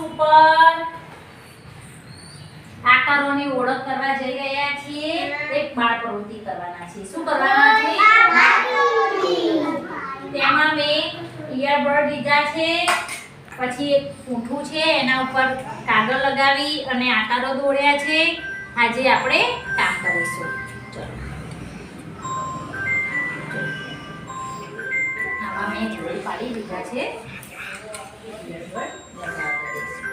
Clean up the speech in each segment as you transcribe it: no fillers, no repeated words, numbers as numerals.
ઉપર આકારોની ઓળખ કરવા જઈ રહ્યા છીએ. એક બાળ પ્રવૃત્તિ કરવાના છે. શું કરવાના છે? બાળ પ્રવૃત્તિ. તેમાં મેં ઇયરબડ લીધા છે, પછી એક પૂંઠું છે એના ઉપર કાગળ લગાવી અને આકારો દોર્યા છે. આજે આપણે કામ કરીશું. ચલો આમાં મેં જોડી પાડી લીધા છે. ઇયરબડ લગાવવા દઈશું.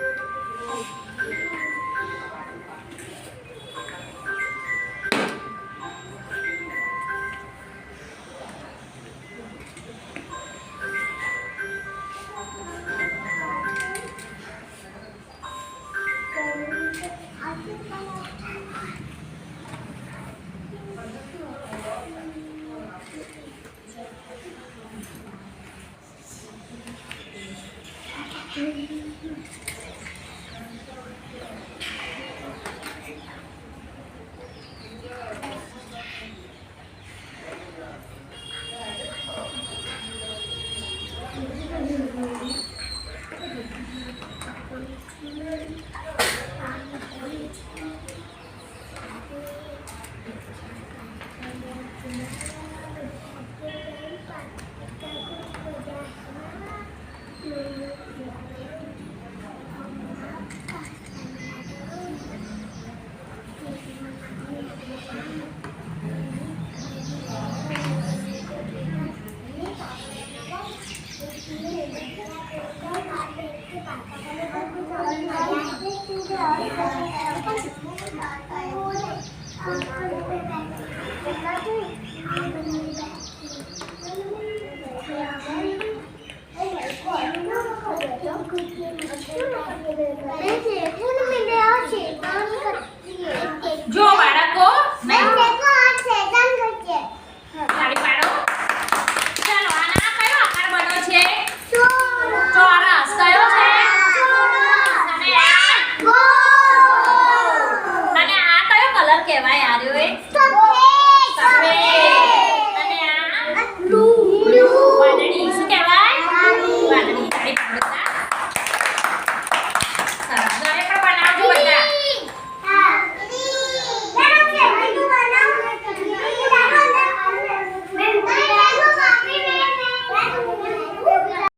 જો બાળકો તાળી પાડો. ચાલો આના કયો આકાર બન્યો છે? ચોરસ. કયો છે? અને આ કયો કલર કહેવાય? આર્યો એ